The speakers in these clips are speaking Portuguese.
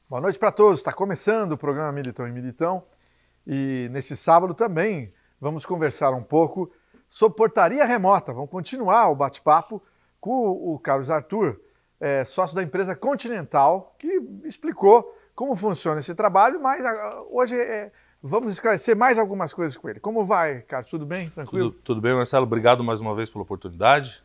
Boa noite para todos. Está começando o programa Militão e Militão e neste sábado também vamos conversar um pouco sobre portaria remota. Vamos continuar o bate-papo com o Carlos Arthur, sócio da empresa Continental, que explicou como funciona esse trabalho, mas hoje vamos esclarecer mais algumas coisas com ele. Como vai, Carlos? Tudo bem? Tranquilo? Tudo bem, Marcelo. Obrigado mais uma vez pela oportunidade.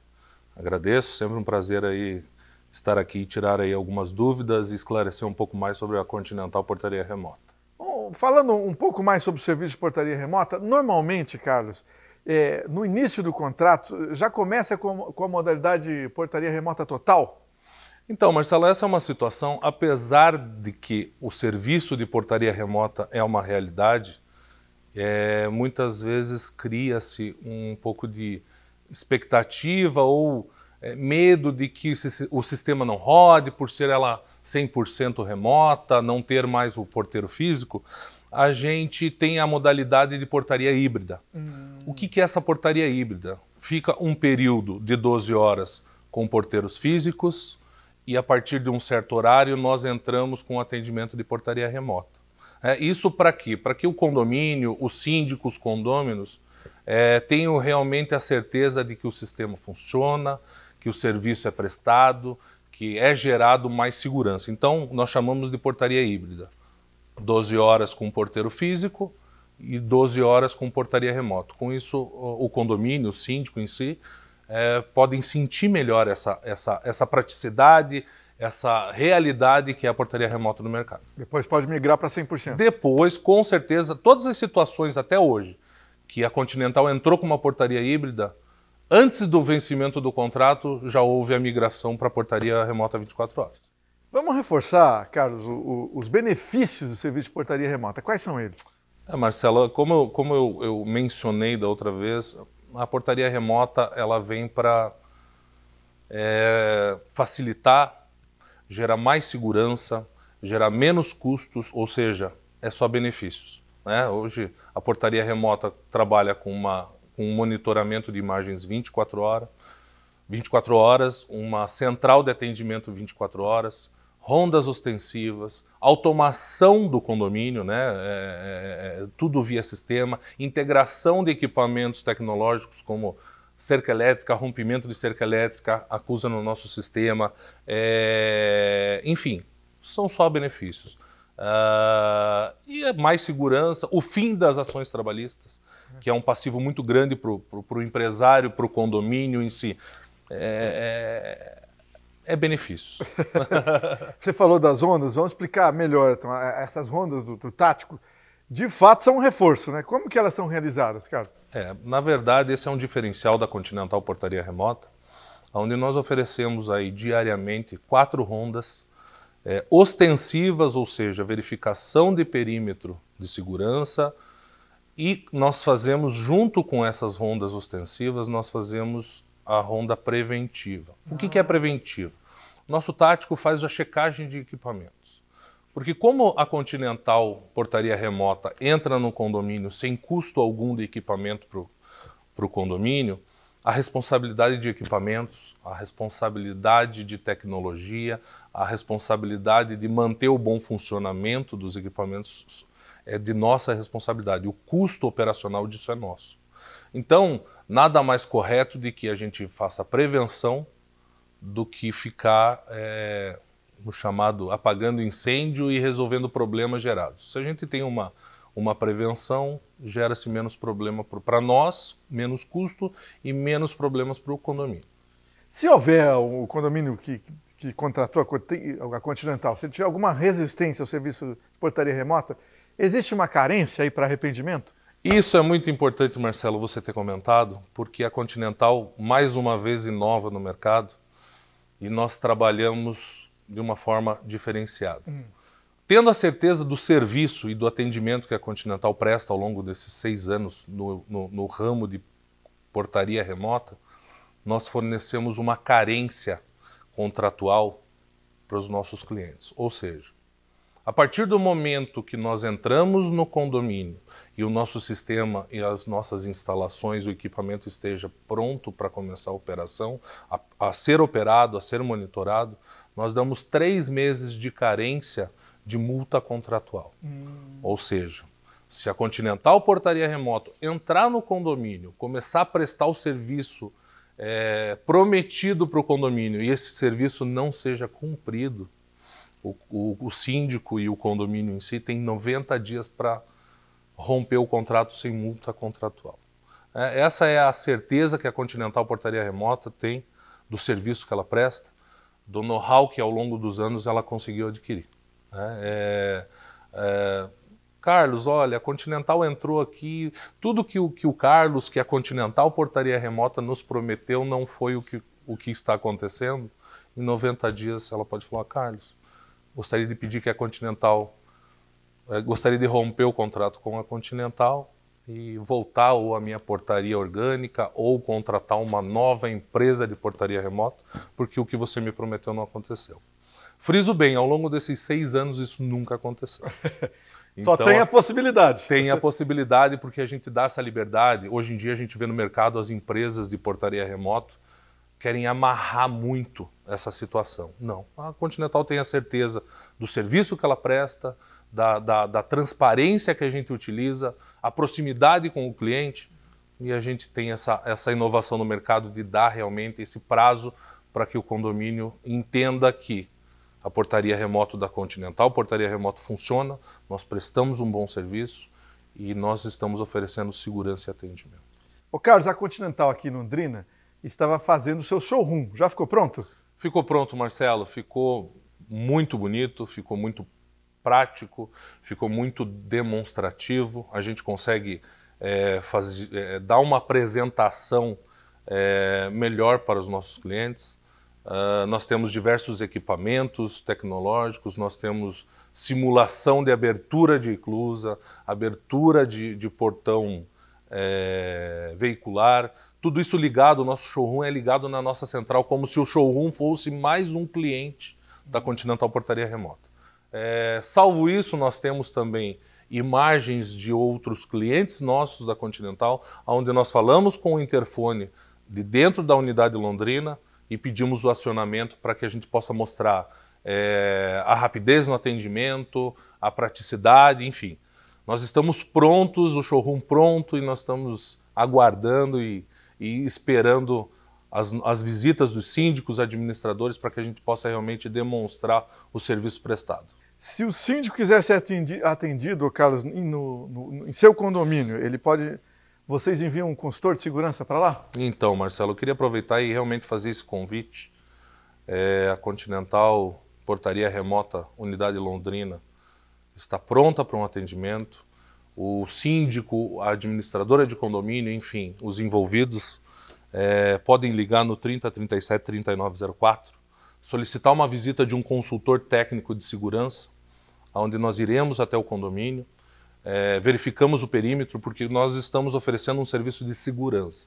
Agradeço, sempre um prazer aí estar aqui e tirar aí algumas dúvidas e esclarecer um pouco mais sobre a Continental Portaria Remota. Bom, falando um pouco mais sobre o serviço de portaria remota, normalmente, Carlos, no início do contrato já começa com a modalidade portaria remota total? Então, Marcelo, essa é uma situação, apesar de que o serviço de portaria remota é uma realidade, muitas vezes cria-se um pouco de expectativa ou medo de que o sistema não rode, por ser ela 100% remota, não ter mais o porteiro físico, a gente tem a modalidade de portaria híbrida. O que é essa portaria híbrida? Fica um período de 12 horas com porteiros físicos e a partir de um certo horário nós entramos com atendimento de portaria remota. Isso para quê? Para que o condomínio, o síndico, os condôminos tenham realmente a certeza de que o sistema funciona, que o serviço é prestado, que é gerado mais segurança. Então, nós chamamos de portaria híbrida. 12 horas com porteiro físico e 12 horas com portaria remota. Com isso, o condomínio, o síndico em si, podem sentir melhor essa praticidade, essa realidade que é a portaria remota no mercado. Depois pode migrar para 100%. Depois, com certeza, todas as situações até hoje que a Continental entrou com uma portaria híbrida, antes do vencimento do contrato, já houve a migração para a portaria remota 24 horas. Vamos reforçar, Carlos, os benefícios do serviço de portaria remota. Quais são eles? Marcelo, como eu mencionei da outra vez, a portaria remota ela vem para facilitar, gerar mais segurança, gerar menos custos, ou seja, é só benefícios. Hoje a portaria remota trabalha com um monitoramento de imagens 24 horas, uma central de atendimento 24 horas, rondas ostensivas, automação do condomínio, tudo via sistema, integração de equipamentos tecnológicos como cerca elétrica, rompimento de cerca elétrica, acusa no nosso sistema, enfim, são só benefícios. E mais segurança, o fim das ações trabalhistas, que é um passivo muito grande para o empresário, para o condomínio em si. Benefícios. Você falou das rondas, vamos explicar melhor. Então, essas rondas do tático, de fato, são um reforço, né? Como que elas são realizadas, Carlos? Na verdade, esse é um diferencial da Continental Portaria Remota, onde nós oferecemos aí diariamente 4 rondas ostensivas, ou seja, verificação de perímetro de segurança, e nós fazemos, junto com essas rondas ostensivas, nós fazemos a ronda preventiva. O que é preventiva? Nosso tático faz a checagem de equipamentos. Porque como a Continental Portaria Remota entra no condomínio sem custo algum de equipamento para o condomínio, a responsabilidade de equipamentos, a responsabilidade de tecnologia, a responsabilidade de manter o bom funcionamento dos equipamentos é de nossa responsabilidade. O custo operacional disso é nosso. Então, nada mais correto de que a gente faça prevenção do que ficar no chamado apagando incêndio e resolvendo problemas gerados. Se a gente tem uma prevenção, gera-se menos problema para nós, menos custo e menos problemas para o condomínio. Se houver o condomínio que contratou a Continental, se tiver alguma resistência ao serviço de portaria remota, existe uma carência aí para arrependimento? Isso é muito importante, Marcelo, você ter comentado, porque a Continental, mais uma vez, inova no mercado e nós trabalhamos de uma forma diferenciada. Tendo a certeza do serviço e do atendimento que a Continental presta ao longo desses 6 anos no ramo de portaria remota, nós fornecemos uma carência contratual para os nossos clientes. Ou seja, a partir do momento que nós entramos no condomínio e o nosso sistema e as nossas instalações, o equipamento esteja pronto para começar a operação, a ser operado, a ser monitorado, nós damos 3 meses de carência de multa contratual. Ou seja, se a Continental Portaria Remota entrar no condomínio, começar a prestar o serviço prometido para o condomínio e esse serviço não seja cumprido, o síndico e o condomínio em si tem 90 dias para romper o contrato sem multa contratual. Essa é a certeza que a Continental Portaria Remota tem do serviço que ela presta, do know-how que ao longo dos anos ela conseguiu adquirir. Carlos, olha, a Continental entrou aqui, tudo que o Carlos, que a Continental Portaria Remota nos prometeu não foi o que está acontecendo. Em 90 dias ela pode falar, Carlos, gostaria de pedir que a Continental, gostaria de romper o contrato com a Continental e voltar ou a minha portaria orgânica ou contratar uma nova empresa de portaria remota, porque o que você me prometeu não aconteceu. Friso bem, ao longo desses 6 anos isso nunca aconteceu. Só tem a possibilidade. Tem a possibilidade porque a gente dá essa liberdade. Hoje em dia a gente vê no mercado as empresas de portaria remoto querem amarrar muito essa situação. Não, a Continental tem a certeza do serviço que ela presta, da transparência que a gente utiliza, a proximidade com o cliente, e a gente tem essa inovação no mercado de dar realmente esse prazo para que o condomínio entenda que a portaria remoto da Continental, a portaria remoto funciona, nós prestamos um bom serviço e nós estamos oferecendo segurança e atendimento. Ô Carlos, a Continental aqui em Londrina estava fazendo o seu showroom, já ficou pronto? Ficou pronto, Marcelo, ficou muito bonito, ficou muito prático, ficou muito demonstrativo, a gente consegue dar uma apresentação melhor para os nossos clientes. Nós temos diversos equipamentos tecnológicos, nós temos simulação de abertura de eclusa, abertura de portão veicular, tudo isso ligado, o nosso showroom é ligado na nossa central, como se o showroom fosse mais um cliente da Continental Portaria Remota. Salvo isso, nós temos também imagens de outros clientes nossos da Continental, onde nós falamos com o interfone de dentro da unidade londrina e pedimos o acionamento para que a gente possa mostrar a rapidez no atendimento, a praticidade, enfim. Nós estamos prontos, o showroom pronto, e nós estamos aguardando e esperando as visitas dos síndicos, administradores, para que a gente possa realmente demonstrar o serviço prestado. Se o síndico quiser ser atendido, Carlos, em seu condomínio, vocês enviam um consultor de segurança para lá? Então, Marcelo, eu queria aproveitar e realmente fazer esse convite. A Continental Portaria Remota Unidade Londrina está pronta para um atendimento. O síndico, a administradora de condomínio, enfim, os envolvidos podem ligar no 30 37 3904, solicitar uma visita de um consultor técnico de segurança, onde nós iremos até o condomínio, verificamos o perímetro, porque nós estamos oferecendo um serviço de segurança.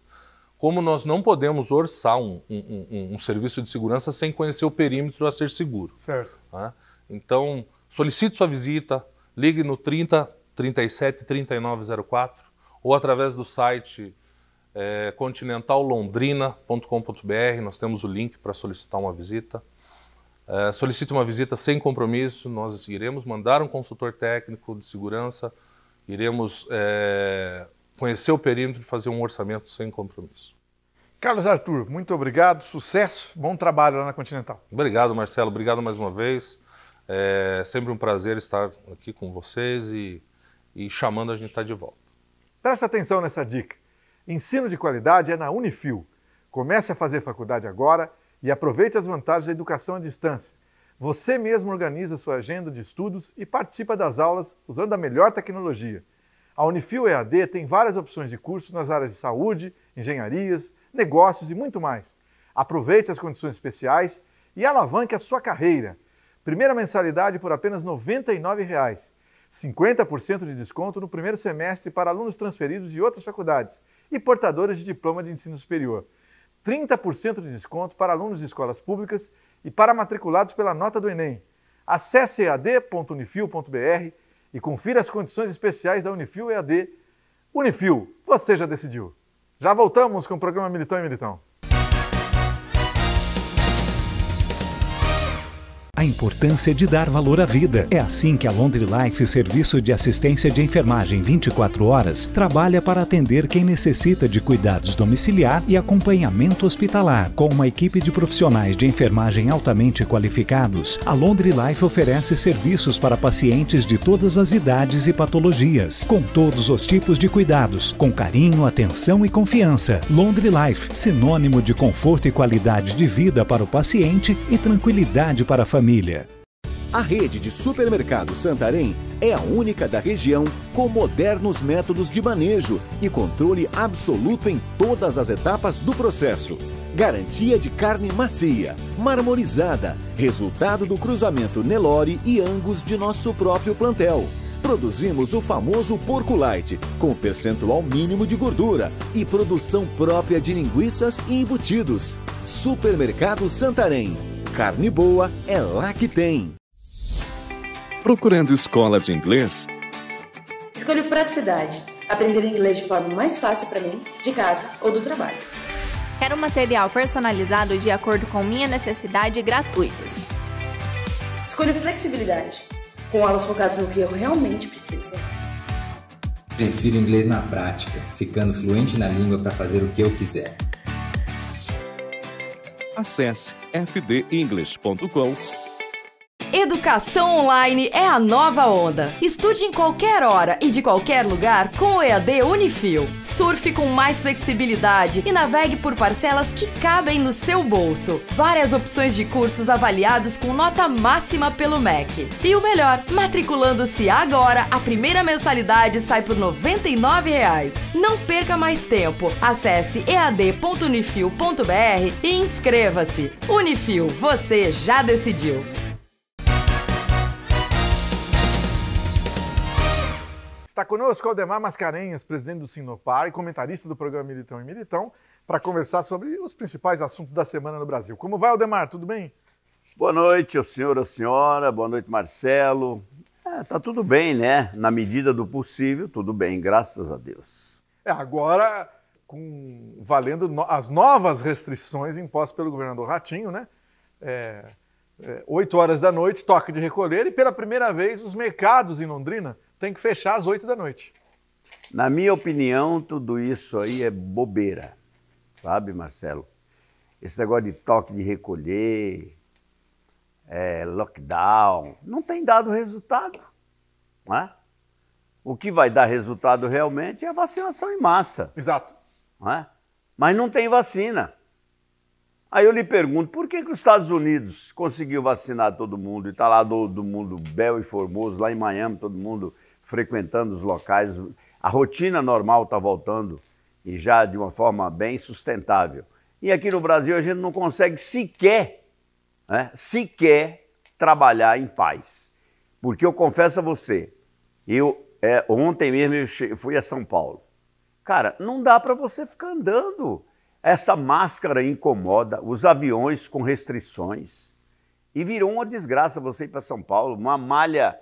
Como nós não podemos orçar um serviço de segurança sem conhecer o perímetro a ser seguro. Certo. Tá? Então, solicite sua visita, ligue no 30 37 3904 ou através do site continentallondrina.com.br, nós temos o link para solicitar uma visita. Solicite uma visita sem compromisso, nós iremos mandar um consultor técnico de segurança, iremos conhecer o perímetro e fazer um orçamento sem compromisso. Carlos Arthur, muito obrigado, sucesso, bom trabalho lá na Continental. Obrigado, Marcelo, obrigado mais uma vez. É sempre um prazer estar aqui com vocês e chamando a gente estar de volta. Preste atenção nessa dica. Ensino de qualidade é na Unifil. Comece a fazer faculdade agora e aproveite as vantagens da educação à distância. Você mesmo organiza sua agenda de estudos e participa das aulas usando a melhor tecnologia. A Unifil EAD tem várias opções de cursos nas áreas de saúde, engenharias, negócios e muito mais. Aproveite as condições especiais e alavanque a sua carreira. Primeira mensalidade por apenas R$ 99,00. 50% de desconto no primeiro semestre para alunos transferidos de outras faculdades e portadores de diploma de ensino superior. 30% de desconto para alunos de escolas públicas e para matriculados pela nota do Enem. Acesse ead.unifil.br e confira as condições especiais da Unifil EAD. Unifil, você já decidiu. Já voltamos com o programa Militão e Militão. A a importância de dar valor à vida. É assim que a Laundry Life, serviço de assistência de enfermagem 24 horas, trabalha para atender quem necessita de cuidados domiciliar e acompanhamento hospitalar. Com uma equipe de profissionais de enfermagem altamente qualificados, a Laundry Life oferece serviços para pacientes de todas as idades e patologias, com todos os tipos de cuidados, com carinho, atenção e confiança. Laundry Life, sinônimo de conforto e qualidade de vida para o paciente e tranquilidade para a família. A rede de supermercado Santarém é a única da região com modernos métodos de manejo e controle absoluto em todas as etapas do processo. Garantia de carne macia, marmorizada, resultado do cruzamento Nelore e Angus de nosso próprio plantel. Produzimos o famoso porco light, com percentual mínimo de gordura e produção própria de linguiças e embutidos. Supermercado Santarém. Carne boa é lá que tem. Procurando escola de inglês? Escolhi praticidade. Aprender inglês de forma mais fácil para mim, de casa ou do trabalho. Quero um material personalizado de acordo com minha necessidade e gratuitos. Escolhi flexibilidade. Com aulas focadas no que eu realmente preciso. Prefiro inglês na prática, ficando fluente na língua para fazer o que eu quiser. Acesse fdenglish.com. Educação online é a nova onda. Estude em qualquer hora e de qualquer lugar com o EAD Unifil. Surfe com mais flexibilidade e navegue por parcelas que cabem no seu bolso. Várias opções de cursos avaliados com nota máxima pelo MEC. E o melhor, matriculando-se agora, a primeira mensalidade sai por R$ 99,00. Não perca mais tempo. Acesse ead.unifil.br e inscreva-se. Unifil, você já decidiu. Está conosco Aldemar Mascarenhas, presidente do Sinopar e comentarista do programa Militão e Militão, para conversar sobre os principais assuntos da semana no Brasil. Como vai, Aldemar? Tudo bem? Boa noite, ao senhor, à senhora. Boa noite, Marcelo. Tá tudo bem, né? Na medida do possível, tudo bem, graças a Deus. Agora, valendo as novas restrições impostas pelo governador Ratinho, né? 8 horas da noite, toque de recolher, e pela primeira vez os mercados em Londrina tem que fechar às 8 da noite. Na minha opinião, tudo isso aí é bobeira, sabe, Marcelo? Esse negócio de toque de recolher, lockdown, não tem dado resultado, não é? O que vai dar resultado realmente é a vacinação em massa. Exato. Não é? Mas não tem vacina. Aí eu lhe pergunto, por que os Estados Unidos conseguiu vacinar todo mundo e está lá todo mundo belo e formoso, lá em Miami, todo mundo frequentando os locais, a rotina normal está voltando e já de uma forma bem sustentável. E aqui no Brasil a gente não consegue sequer trabalhar em paz. Porque eu confesso a você, ontem mesmo eu fui a São Paulo. Cara, não dá para você ficar andando. Essa máscara incomoda, os aviões com restrições. E virou uma desgraça você ir para São Paulo, uma malha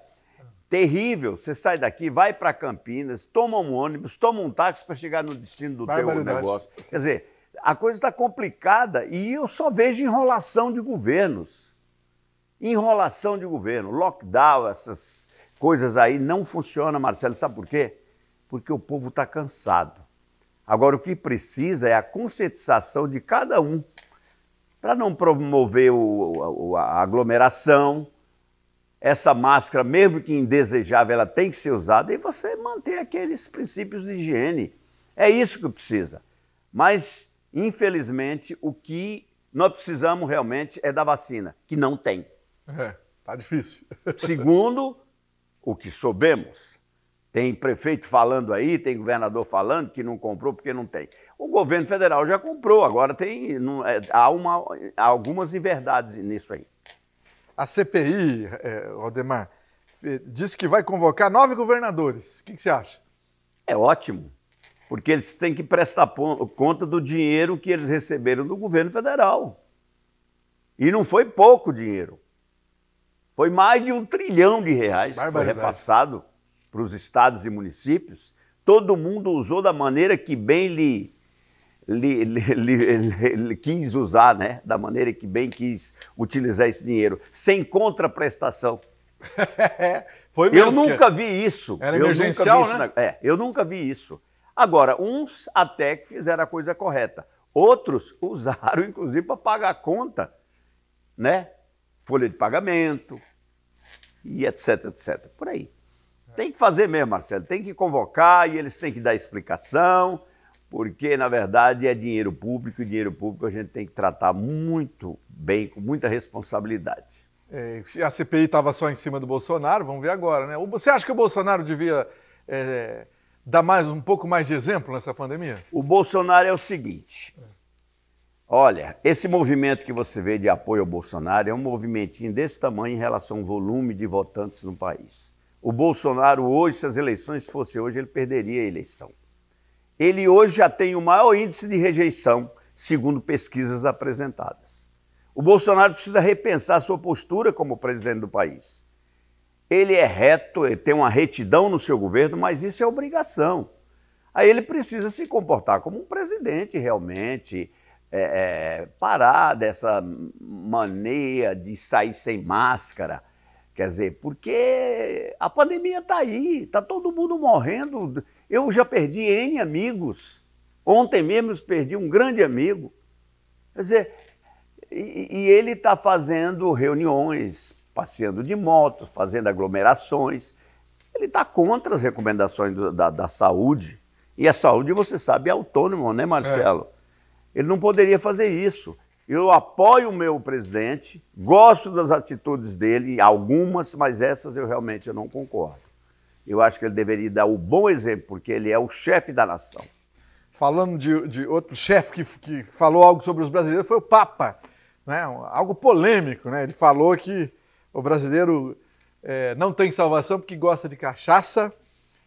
terrível. Você sai daqui, vai para Campinas, toma um ônibus, toma um táxi para chegar no destino do teu negócio. Quer dizer, a coisa está complicada e eu só vejo enrolação de governos. Enrolação de governo, lockdown, essas coisas aí não funcionam, Marcelo. Sabe por quê? Porque o povo está cansado. Agora, o que precisa é a conscientização de cada um para não promover a aglomeração. Essa máscara, mesmo que indesejável, ela tem que ser usada e você manter aqueles princípios de higiene. É isso que precisa. Mas, infelizmente, o que nós precisamos realmente é da vacina, que não tem. Tá difícil. Segundo, o que soubemos. Tem prefeito falando aí, tem governador falando que não comprou porque não tem. O governo federal já comprou, agora há algumas inverdades nisso aí. A CPI, Aldemar, disse que vai convocar 9 governadores. O que você acha? É ótimo, porque eles têm que prestar conta do dinheiro que eles receberam do governo federal. E não foi pouco dinheiro. Foi mais de R$1 trilhão que foi repassado para os estados e municípios. Todo mundo usou da maneira que bem lhe ele quis usar, né, da maneira que bem quis utilizar esse dinheiro, sem contraprestação. Foi mesmo, eu nunca vi isso. Era emergencial, né? Eu nunca vi isso. Agora, uns até que fizeram a coisa correta. Outros usaram, inclusive, para pagar a conta, né? Folha de pagamento e etc, etc. Por aí. Tem que fazer mesmo, Marcelo. Tem que convocar e eles têm que dar explicação, porque, na verdade, é dinheiro público e dinheiro público a gente tem que tratar muito bem, com muita responsabilidade. A CPI estava só em cima do Bolsonaro, vamos ver agora, né? Você acha que o Bolsonaro devia dar um pouco mais de exemplo nessa pandemia? O Bolsonaro é o seguinte, olha, esse movimento que você vê de apoio ao Bolsonaro é um movimentinho desse tamanho em relação ao volume de votantes no país. O Bolsonaro hoje, se as eleições fossem hoje, ele perderia a eleição. Ele hoje já tem o maior índice de rejeição, segundo pesquisas apresentadas. O Bolsonaro precisa repensar sua postura como presidente do país. Ele é reto, ele tem uma retidão no seu governo, mas isso é obrigação. Aí ele precisa se comportar como um presidente realmente, parar dessa mania de sair sem máscara. Quer dizer, porque a pandemia está aí, está todo mundo morrendo. Eu já perdi N amigos. Ontem mesmo eu perdi um grande amigo. Quer dizer, e ele está fazendo reuniões, passeando de moto, fazendo aglomerações. Ele está contra as recomendações da saúde. E a saúde, você sabe, é autônoma, né, Marcelo? Ele não poderia fazer isso. Eu apoio o meu presidente, gosto das atitudes dele, algumas, mas essas eu realmente não concordo. Eu acho que ele deveria dar o bom exemplo, porque ele é o chefe da nação. Falando de outro chefe que falou algo sobre os brasileiros, foi o Papa, né? Algo polêmico, né? Ele falou que o brasileiro não tem salvação porque gosta de cachaça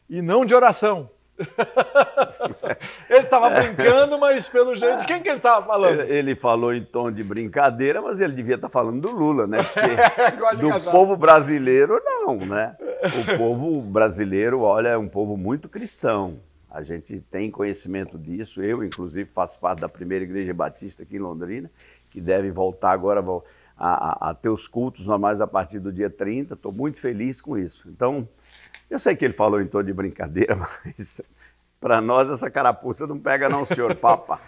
e não de oração. Ele estava brincando, mas pelo jeito, quem que ele estava falando? Ele falou em tom de brincadeira, mas ele devia estar falando do Lula, né? Porque do povo brasileiro, não, né? O povo brasileiro, olha, é um povo muito cristão. A gente tem conhecimento disso. Eu, inclusive, faço parte da primeira igreja batista aqui em Londrina, que deve voltar agora a ter os cultos normais a partir do dia 30. Estou muito feliz com isso. Então, eu sei que ele falou em tom de brincadeira, mas para nós essa carapuça não pega não, senhor Papa.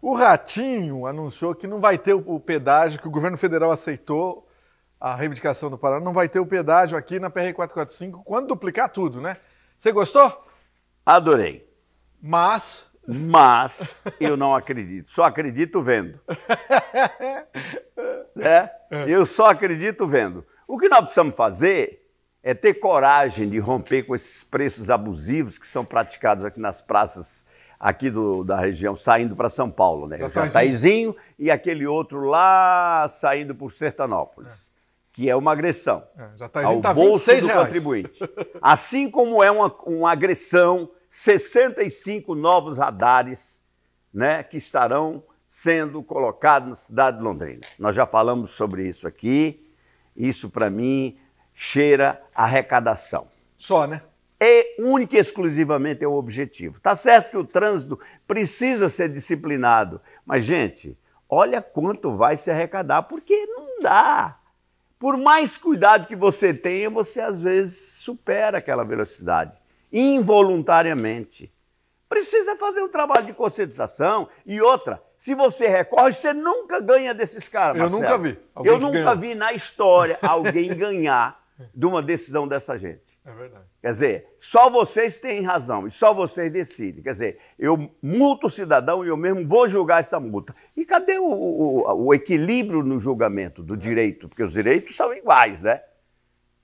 O Ratinho anunciou que não vai ter o pedágio, que o governo federal aceitou a reivindicação do Paraná, não vai ter o pedágio aqui na PR-445 quando duplicar tudo, né? Você gostou? Adorei. Mas eu não acredito, só acredito vendo. Eu só acredito vendo. O que nós precisamos fazer é ter coragem de romper com esses preços abusivos que são praticados aqui nas praças aqui da região, saindo para São Paulo, né? O Jataizinho e aquele outro lá saindo por Sertanópolis, que é uma agressão ao bolso do contribuinte. Assim como é uma agressão, 65 novos radares, né, que estarão sendo colocados na cidade de Londrina. Nós já falamos sobre isso aqui, isso para mim cheira arrecadação. Só, né? Única e exclusivamente é o objetivo. Tá certo que o trânsito precisa ser disciplinado, mas, gente, olha quanto vai se arrecadar, porque não dá. Por mais cuidado que você tenha, você às vezes supera aquela velocidade, involuntariamente. Precisa fazer um trabalho de conscientização. E outra, se você recorre, você nunca ganha desses caras, Marcelo. Eu nunca vi. Eu nunca vi na história alguém ganhar de uma decisão dessa gente. É verdade. Quer dizer, só vocês têm razão e só vocês decidem. Quer dizer, eu multo o cidadão e eu mesmo vou julgar essa multa. E cadê o equilíbrio no julgamento do direito? Porque os direitos são iguais, né?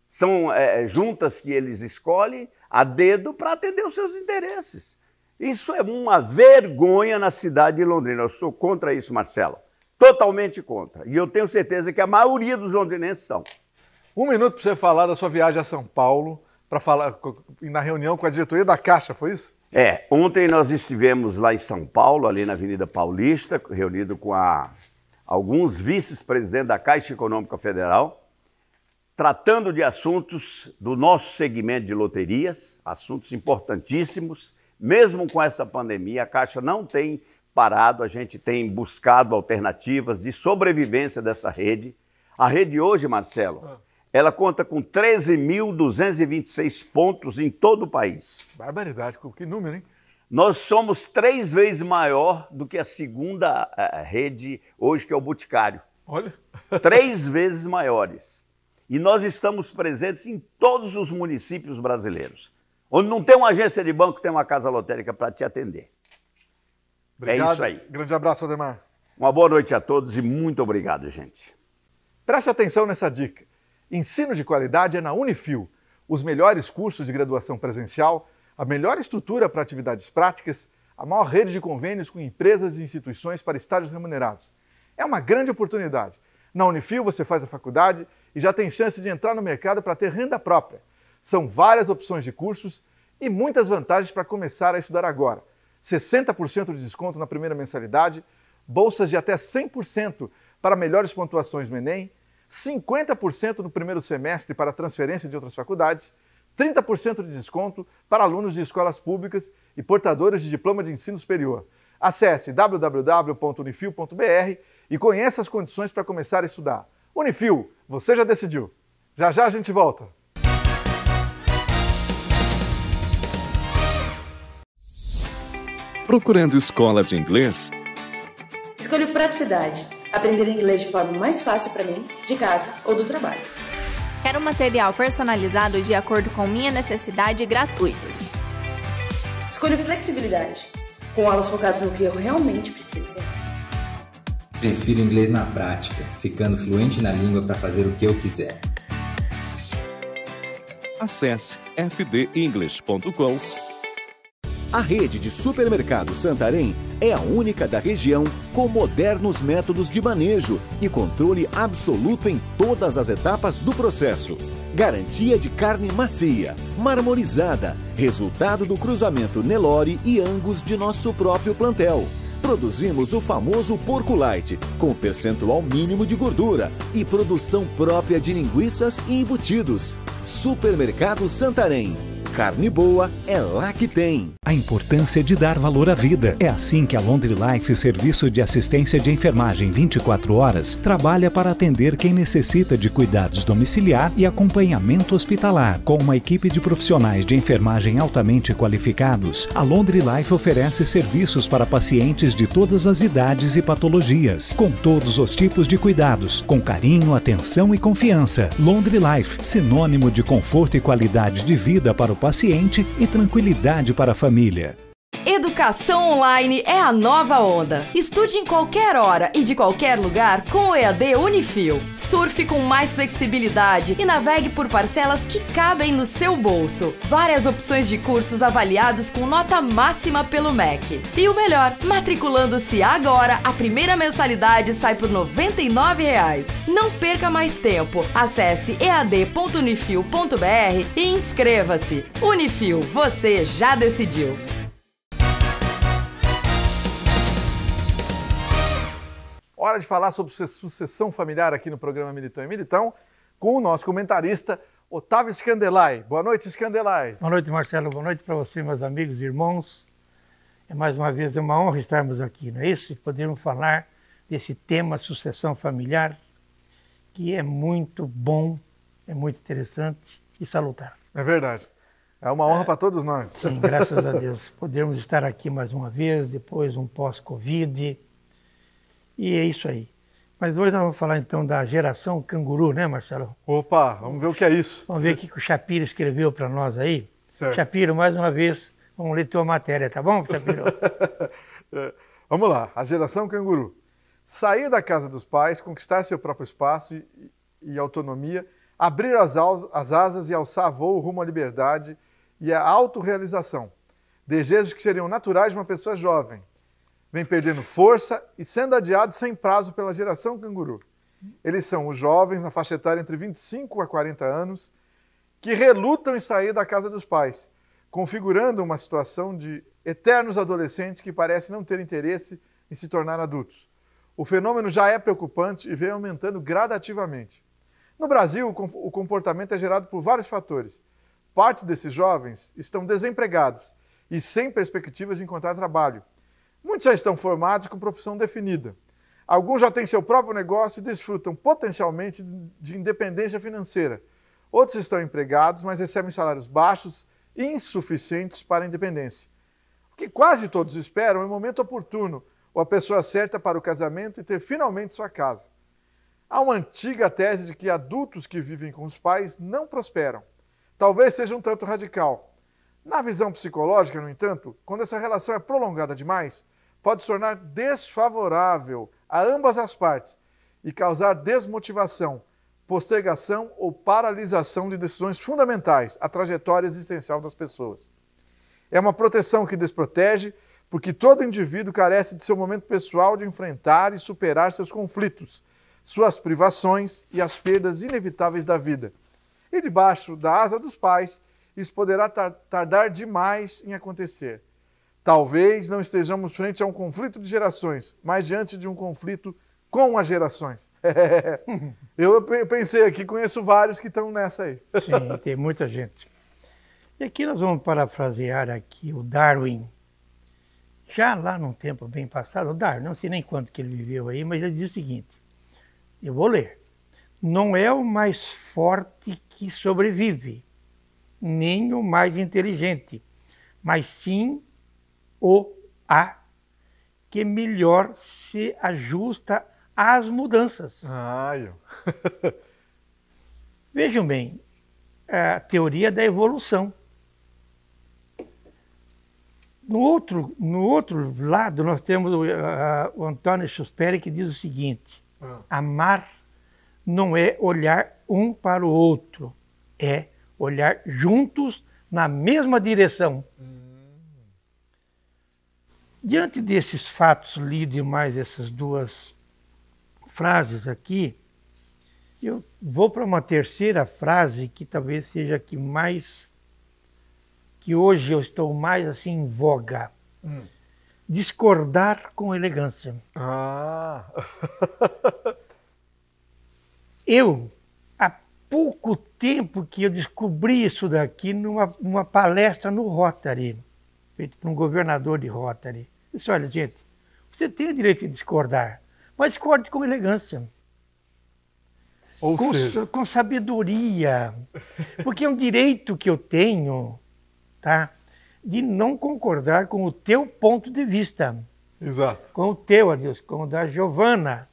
São juntas que eles escolhem a dedo para atender os seus interesses. Isso é uma vergonha na cidade de Londrina. Eu sou contra isso, Marcelo. Totalmente contra. E eu tenho certeza que a maioria dos londrinenses são. Um minuto para você falar da sua viagem a São Paulo, para falar na reunião com a diretoria da Caixa, foi isso? Ontem nós estivemos lá em São Paulo, ali na Avenida Paulista, reunido com alguns vice-presidentes da Caixa Econômica Federal, tratando de assuntos do nosso segmento de loterias, assuntos importantíssimos, mesmo com essa pandemia, a Caixa não tem parado, a gente tem buscado alternativas de sobrevivência dessa rede. A rede hoje, Marcelo, ela conta com 13.226 pontos em todo o país. Barbaridade, que número, hein? Nós somos 3 vezes maior do que a segunda rede hoje, que é o Boticário. Olha. 3 vezes maiores. E nós estamos presentes em todos os municípios brasileiros. Onde não tem uma agência de banco, tem uma casa lotérica para te atender. Obrigado. É isso aí. Grande abraço, Ademar. Uma boa noite a todos e muito obrigado, gente. Preste atenção nessa dica. Ensino de qualidade é na Unifil. Os melhores cursos de graduação presencial, a melhor estrutura para atividades práticas, a maior rede de convênios com empresas e instituições para estágios remunerados. É uma grande oportunidade. Na Unifil você faz a faculdade e já tem chance de entrar no mercado para ter renda própria. São várias opções de cursos e muitas vantagens para começar a estudar agora. 60% de desconto na primeira mensalidade, bolsas de até 100% para melhores pontuações no Enem, 50% no primeiro semestre para transferência de outras faculdades, 30% de desconto para alunos de escolas públicas e portadores de diploma de ensino superior. Acesse www.unifil.br e conheça as condições para começar a estudar. Unifil, você já decidiu. Já já a gente volta. Procurando escola de inglês? Escolho praticidade. Aprender inglês de forma mais fácil para mim, de casa ou do trabalho. Quero material personalizado de acordo com minha necessidade e gratuitos. Escolho flexibilidade. Com aulas focadas no que eu realmente preciso. Prefiro inglês na prática, ficando fluente na língua para fazer o que eu quiser. Acesse fdenglish.com. A rede de supermercados Santarém é a única da região com modernos métodos de manejo e controle absoluto em todas as etapas do processo. Garantia de carne macia, marmorizada, resultado do cruzamento Nelore e Angus de nosso próprio plantel. Produzimos o famoso porco light, com percentual mínimo de gordura e produção própria de linguiças e embutidos. Supermercado Santarém. Carne boa é lá que tem. A importância de dar valor à vida. É assim que a Laundry Life, serviço de assistência de enfermagem 24 horas, trabalha para atender quem necessita de cuidados domiciliar e acompanhamento hospitalar. Com uma equipe de profissionais de enfermagem altamente qualificados, a Laundry Life oferece serviços para pacientes de todas as idades e patologias, com todos os tipos de cuidados, com carinho, atenção e confiança. Laundry Life, sinônimo de conforto e qualidade de vida para o paciente e tranquilidade para a família. Educação online é a nova onda. Estude em qualquer hora e de qualquer lugar com o EAD Unifil. Surfe com mais flexibilidade e navegue por parcelas que cabem no seu bolso. Várias opções de cursos avaliados com nota máxima pelo MEC. E o melhor, matriculando-se agora, a primeira mensalidade sai por R$ 99,00. Não perca mais tempo. Acesse ead.unifil.br e inscreva-se. Unifil, você já decidiu. Hora de falar sobre sucessão familiar aqui no programa Militão e Militão, com o nosso comentarista Otávio Scandelay. Boa noite, Scandelay. Boa noite, Marcelo. Boa noite para você, meus amigos e irmãos. Mais uma vez, é uma honra estarmos aqui, não é isso? E podermos falar desse tema sucessão familiar, que é muito bom, é muito interessante e salutar. É verdade. É uma honra para todos nós. Sim, graças a Deus. Podermos estar aqui mais uma vez, depois um pós-Covid. E é isso aí. Mas hoje nós vamos falar então da geração canguru, né, Marcelo? Opa, vamos ver o que é isso. Vamos ver o que o Shapiro escreveu para nós aí. Certo. Shapiro, mais uma vez, vamos ler tua matéria, tá bom, Shapiro? Vamos lá, a geração canguru. Sair da casa dos pais, conquistar seu próprio espaço e autonomia, abrir as asas e alçar voo rumo à liberdade e à autorrealização. Desejos que seriam naturais de uma pessoa jovem. Vem perdendo força e sendo adiado sem prazo pela geração canguru. Eles são os jovens na faixa etária entre 25 a 40 anos que relutam em sair da casa dos pais, configurando uma situação de eternos adolescentes que parecem não ter interesse em se tornar adultos. O fenômeno já é preocupante e vem aumentando gradativamente. No Brasil, o comportamento é gerado por vários fatores. Parte desses jovens estão desempregados e sem perspectivas de encontrar trabalho. Muitos já estão formados com profissão definida. Alguns já têm seu próprio negócio e desfrutam potencialmente de independência financeira. Outros estão empregados, mas recebem salários baixos e insuficientes para a independência. O que quase todos esperam é o momento oportuno, ou a pessoa certa para o casamento e ter finalmente sua casa. Há uma antiga tese de que adultos que vivem com os pais não prosperam. Talvez seja um tanto radical. Na visão psicológica, no entanto, quando essa relação é prolongada demais, pode se tornar desfavorável a ambas as partes e causar desmotivação, postergação ou paralisação de decisões fundamentais, a trajetória existencial das pessoas. É uma proteção que desprotege, porque todo indivíduo carece de seu momento pessoal de enfrentar e superar seus conflitos, suas privações e as perdas inevitáveis da vida. E debaixo da asa dos pais, isso poderá tardar demais em acontecer. Talvez não estejamos frente a um conflito de gerações, mas diante de um conflito com as gerações. Eu pensei aqui, conheço vários que estão nessa aí. Sim, tem muita gente. E aqui nós vamos parafrasear aqui o Darwin. Já lá num tempo bem passado, o Darwin, não sei nem quanto que ele viveu aí, mas ele diz o seguinte, eu vou ler. Não é o mais forte que sobrevive, nem o mais inteligente, mas sim que melhor se ajusta às mudanças. Vejam bem, a teoria da evolução. No outro lado, nós temos o Antônio Schuster, que diz o seguinte, amar não é olhar um para o outro, é olhar juntos na mesma direção. Diante desses fatos lidos e mais essas duas frases aqui, eu vou para uma terceira frase que talvez seja a que hoje eu estou mais assim em voga. Discordar com elegância. Há pouco tempo que eu descobri isso daqui numa palestra no Rotary, feito por um governador de Rotary. Eu disse, olha, gente, você tem o direito de discordar, mas discorde com elegância. Com sabedoria. Porque é um direito que eu tenho, tá, de não concordar com o teu ponto de vista. Exato. Com o teu, Adilson, com o da Giovana.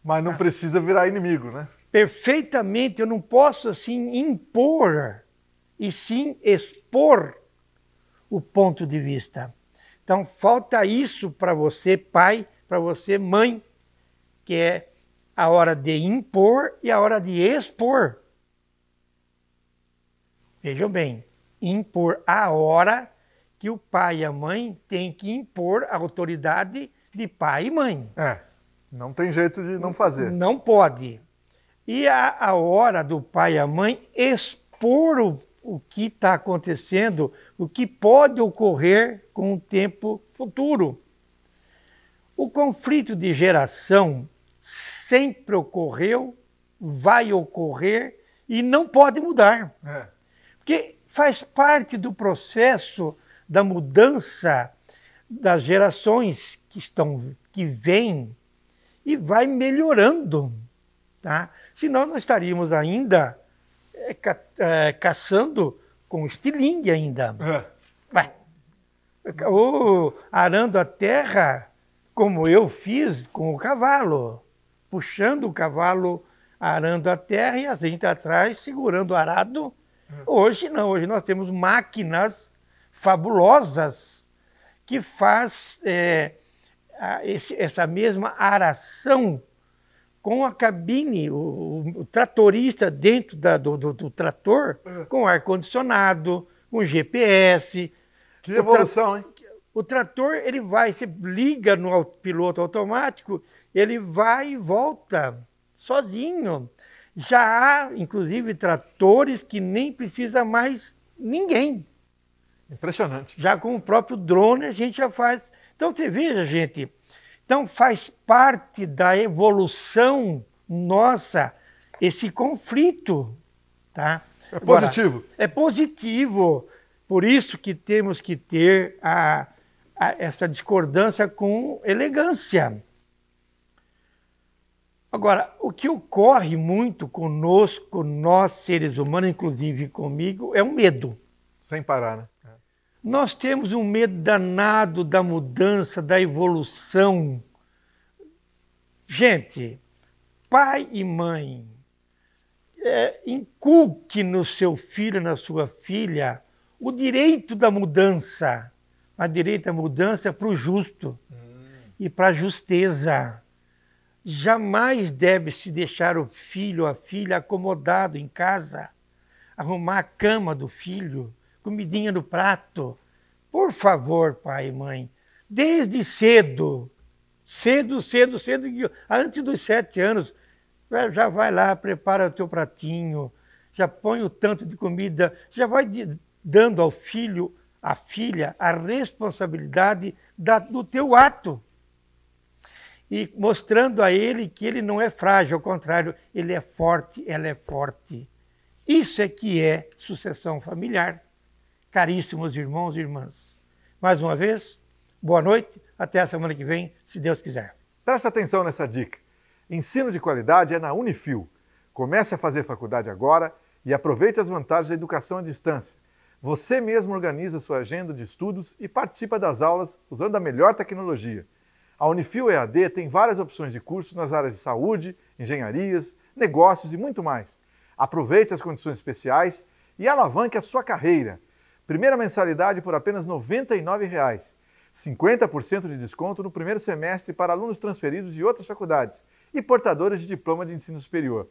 Mas não precisa virar inimigo, né? Perfeitamente, eu não posso assim impor, e sim expor o ponto de vista. Então, falta isso para você, pai, para você, mãe, que é a hora de impor e a hora de expor. Vejam bem, impor a hora que o pai e a mãe têm que impor a autoridade de pai e mãe. Não tem jeito de não fazer. Não pode. E a hora do pai e a mãe expor o que está acontecendo, o que pode ocorrer com o tempo futuro. O conflito de geração sempre ocorreu, vai ocorrer e não pode mudar. Porque faz parte do processo da mudança das gerações que vêm e vai melhorando. Tá? Senão nós estaríamos ainda caçando com estilingue ainda. Ou arando a terra, como eu fiz com o cavalo, puxando o cavalo, arando a terra e a gente atrás segurando o arado. Hoje não, hoje nós temos máquinas fabulosas que faz essa mesma aração com a cabine, o tratorista dentro do trator, com ar-condicionado, com GPS. Que evolução, hein? O trator, ele vai, você liga no piloto automático, ele vai e volta sozinho. Já há, inclusive, tratores que nem precisa mais ninguém. Impressionante. Já com o próprio drone a gente já faz. Então você veja, gente, então faz parte da evolução nossa esse conflito, tá? É positivo. Agora, é positivo. Por isso que temos que ter essa discordância com elegância. Agora, o que ocorre muito conosco, nós seres humanos, inclusive comigo, é o medo. Sem parar, né? Nós temos um medo danado da mudança, da evolução. Gente, pai e mãe, inculque no seu filho, na sua filha, o direito da mudança. Mas direito à mudança é para o justo e para a justeza. Jamais deve-se deixar o filho ou a filha acomodado em casa, arrumar a cama do filho, comidinha no prato. Por favor, pai e mãe, desde cedo, antes dos 7 anos, já vai lá, prepara o teu pratinho, já põe o tanto de comida, já vai dando ao filho, à filha, a responsabilidade do teu ato. E mostrando a ele que ele não é frágil, ao contrário, ele é forte, ela é forte. Isso é que é sucessão familiar. Caríssimos irmãos e irmãs, mais uma vez, boa noite, até a semana que vem, se Deus quiser. Preste atenção nessa dica. Ensino de qualidade é na Unifil. Comece a fazer faculdade agora e aproveite as vantagens da educação à distância. Você mesmo organiza sua agenda de estudos e participa das aulas usando a melhor tecnologia. A Unifil EAD tem várias opções de cursos nas áreas de saúde, engenharias, negócios e muito mais. Aproveite as condições especiais e alavanque a sua carreira. Primeira mensalidade por apenas R$ 99,00. 50% de desconto no primeiro semestre para alunos transferidos de outras faculdades e portadores de diploma de ensino superior.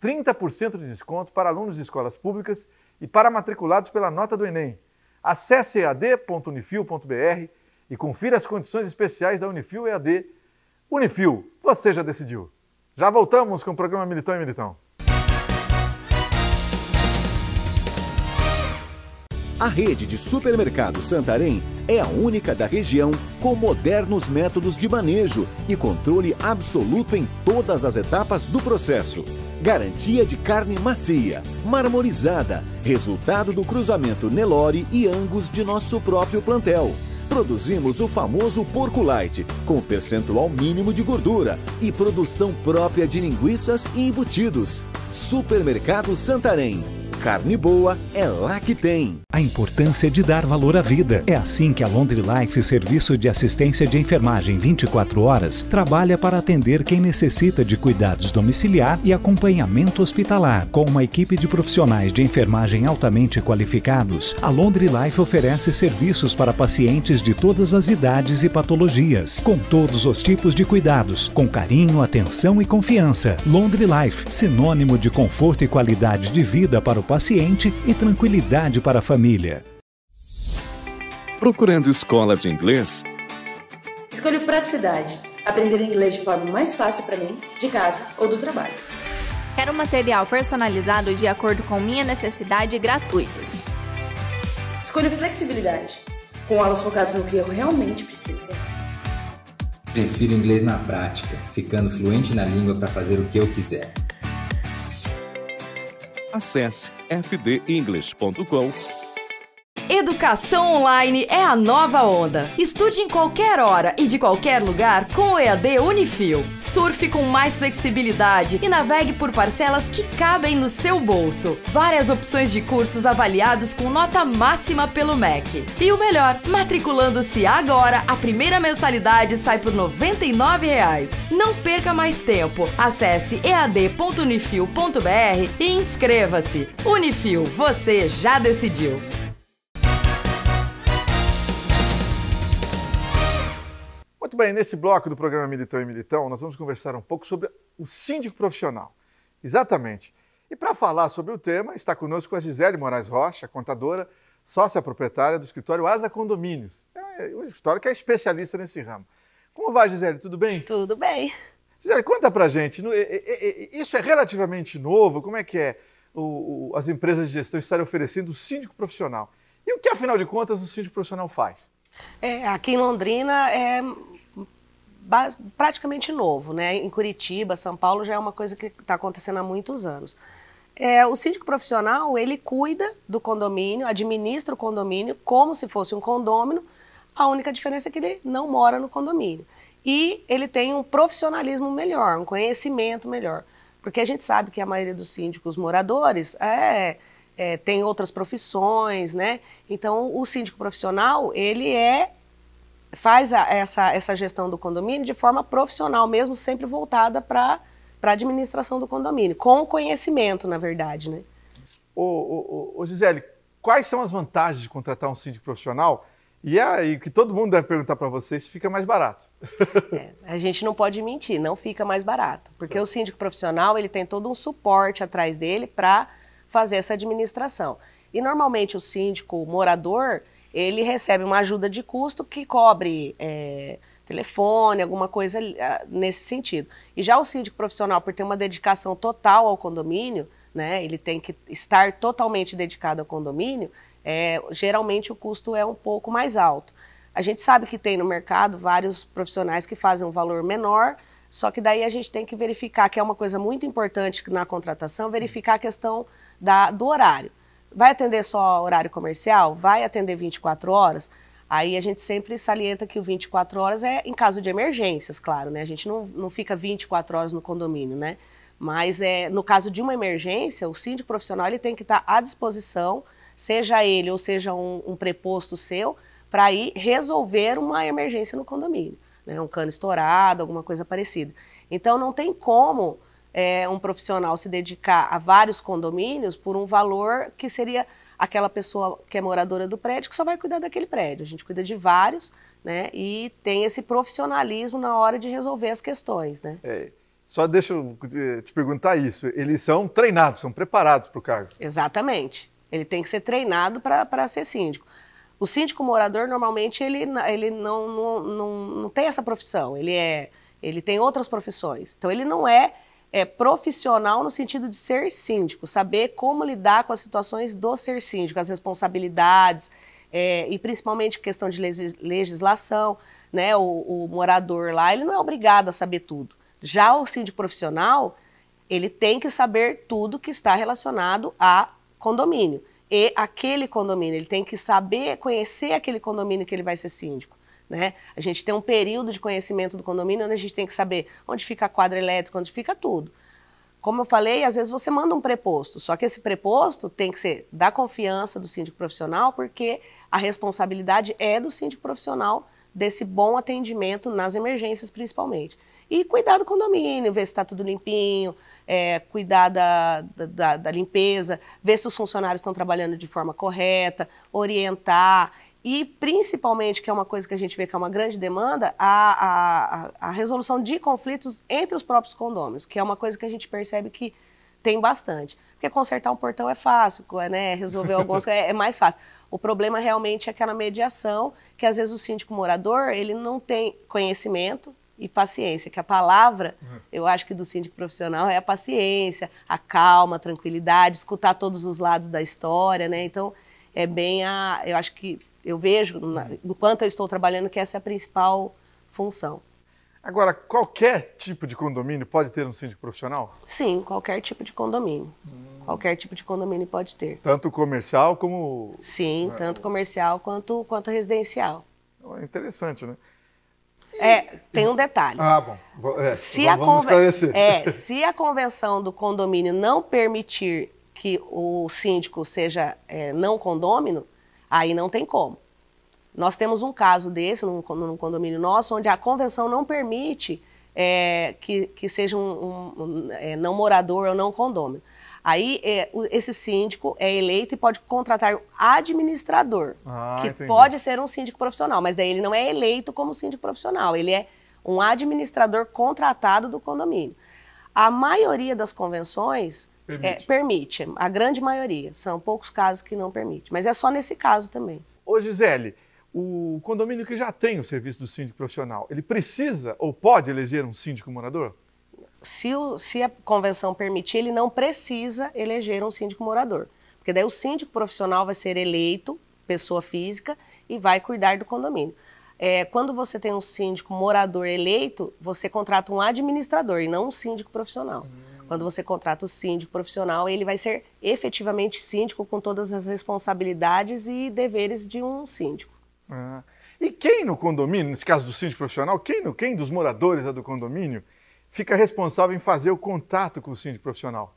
30% de desconto para alunos de escolas públicas e para matriculados pela nota do Enem. Acesse ead.unifil.br e confira as condições especiais da Unifil EAD. Unifil, você já decidiu. Já voltamos com o programa Militão e Militão. A rede de supermercados Santarém é a única da região com modernos métodos de manejo e controle absoluto em todas as etapas do processo. Garantia de carne macia, marmorizada, resultado do cruzamento Nelore e Angus de nosso próprio plantel. Produzimos o famoso porco light, com percentual mínimo de gordura e produção própria de linguiças e embutidos. Supermercado Santarém. Carne boa é lá que tem. A importância de dar valor à vida. É assim que a Laundry Life, serviço de assistência de enfermagem 24 horas, trabalha para atender quem necessita de cuidados domiciliar e acompanhamento hospitalar. Com uma equipe de profissionais de enfermagem altamente qualificados, a Laundry Life oferece serviços para pacientes de todas as idades e patologias, com todos os tipos de cuidados, com carinho, atenção e confiança. Laundry Life, sinônimo de conforto e qualidade de vida para o paciente e tranquilidade para a família. Procurando escola de inglês? Escolho praticidade. Aprender inglês de forma mais fácil para mim, de casa ou do trabalho. Quero material personalizado de acordo com minha necessidade e gratuitos. Escolho flexibilidade. Com aulas focadas no que eu realmente preciso. Prefiro inglês na prática, ficando fluente na língua para fazer o que eu quiser. Acesse fdenglish.com. Educação online é a nova onda. Estude em qualquer hora e de qualquer lugar com o EAD Unifil. Surfe com mais flexibilidade e navegue por parcelas que cabem no seu bolso. Várias opções de cursos avaliados com nota máxima pelo MEC. E o melhor, matriculando-se agora, a primeira mensalidade sai por R$ 99,00. Não perca mais tempo. Acesse ead.unifil.br e inscreva-se. Unifil, você já decidiu. Muito bem, nesse bloco do programa Militão e Militão, nós vamos conversar um pouco sobre o síndico profissional. Exatamente. E para falar sobre o tema, está conosco a Gisele Moraes Rocha, contadora, sócia proprietária do escritório Asa Condomínios. É um escritório que é especialista nesse ramo. Como vai, Gisele? Tudo bem? Tudo bem. Gisele, conta pra gente, isso é relativamente novo? Como é que é as empresas de gestão estarem oferecendo o síndico profissional? E o que, afinal de contas, o síndico profissional faz? Aqui em Londrina é praticamente novo, né? Em Curitiba, São Paulo já é uma coisa que está acontecendo há muitos anos. O síndico profissional, ele cuida do condomínio, administra o condomínio como se fosse um condômino. A única diferença é que ele não mora no condomínio. E ele tem um profissionalismo melhor, um conhecimento melhor. Porque a gente sabe que a maioria dos síndicos moradores tem outras profissões, né? Então, o síndico profissional, ele faz essa gestão do condomínio de forma profissional, mesmo sempre voltada para a administração do condomínio, com conhecimento, na verdade, né? Ô Gisele, quais são as vantagens de contratar um síndico profissional? E aí, que todo mundo deve perguntar para você se fica mais barato. A gente não pode mentir, não fica mais barato. Porque o síndico profissional, ele tem todo um suporte atrás dele para fazer essa administração. E normalmente o síndico morador, ele recebe uma ajuda de custo que cobre telefone, alguma coisa nesse sentido. E já o síndico profissional, por ter uma dedicação total ao condomínio, né, ele tem que estar totalmente dedicado ao condomínio, geralmente o custo é um pouco mais alto. A gente sabe que tem no mercado vários profissionais que fazem um valor menor, só que daí a gente tem que verificar, que é uma coisa muito importante na contratação, verificar a questão do horário. Vai atender só horário comercial? Vai atender 24 horas? Aí a gente sempre salienta que o 24 horas é em caso de emergências, claro, né? A gente não fica 24 horas no condomínio, né? Mas no caso de uma emergência, o síndico profissional ele tem que estar à disposição, seja ele ou seja um preposto seu, para ir resolver uma emergência no condomínio, né? Um cano estourado, alguma coisa parecida. Então não tem como um profissional se dedicar a vários condomínios por um valor que seria aquela pessoa que é moradora do prédio que só vai cuidar daquele prédio. A gente cuida de vários, né? E tem esse profissionalismo na hora de resolver as questões, né? Só deixa eu te perguntar isso. Eles são treinados, são preparados para o cargo? Exatamente. Ele tem que ser treinado para ser síndico. O síndico morador, normalmente, ele não tem essa profissão. Ele tem outras profissões. Então, ele não é profissional no sentido de ser síndico, saber como lidar com as situações do ser síndico, as responsabilidades, e principalmente questão de legislação, né? O morador lá, ele não é obrigado a saber tudo. Já o síndico profissional, ele tem que saber tudo que está relacionado a condomínio. E aquele condomínio, ele tem que saber, conhecer aquele condomínio que ele vai ser síndico, né? A gente tem um período de conhecimento do condomínio onde a gente tem que saber onde fica a quadra elétrica, onde fica tudo. Como eu falei, às vezes você manda um preposto, só que esse preposto tem que ser da confiança do síndico profissional, porque a responsabilidade é do síndico profissional desse bom atendimento nas emergências, principalmente. E cuidar do condomínio, ver se está tudo limpinho, cuidar da limpeza, ver se os funcionários estão trabalhando de forma correta, orientar. E, principalmente, que é uma coisa que a gente vê que é uma grande demanda, a resolução de conflitos entre os próprios condôminos, que é uma coisa que a gente percebe que tem bastante. Porque consertar um portão é fácil, né? Resolver algumas coisas é mais fácil. O problema realmente é aquela mediação, que às vezes o síndico morador, ele não tem conhecimento e paciência, que a palavra, eu acho que do síndico profissional é a paciência, a calma, a tranquilidade, escutar todos os lados da história, né? Então, eu acho que eu vejo, enquanto eu estou trabalhando, que essa é a principal função. Agora, qualquer tipo de condomínio pode ter um síndico profissional? Sim, qualquer tipo de condomínio. Qualquer tipo de condomínio pode ter. Tanto comercial como... Sim, tanto comercial quanto residencial. É interessante, né? Tem um detalhe. Bom. Vamos esclarecer. Se a convenção do condomínio não permitir que o síndico seja não condômino, aí não tem como. Nós temos um caso desse num condomínio nosso, onde a convenção não permite que seja não morador ou não condômino. Aí esse síndico é eleito e pode contratar um administrador, que entendi. Pode ser um síndico profissional, mas daí ele não é eleito como síndico profissional, ele é um administrador contratado do condomínio. A maioria das convenções permite, a grande maioria, são poucos casos que não permite, mas é só nesse caso também. Ô Gisele, o condomínio que já tem o serviço do síndico profissional, ele precisa ou pode eleger um síndico morador? Se a convenção permitir, ele não precisa eleger um síndico morador. Porque daí o síndico profissional vai ser eleito, pessoa física, e vai cuidar do condomínio. Quando você tem um síndico morador eleito, você contrata um administrador e não um síndico profissional. Quando você contrata o síndico profissional, ele vai ser efetivamente síndico com todas as responsabilidades e deveres de um síndico. E quem no condomínio, nesse caso do síndico profissional, quem dos moradores do condomínio fica responsável em fazer o contato com o síndico profissional?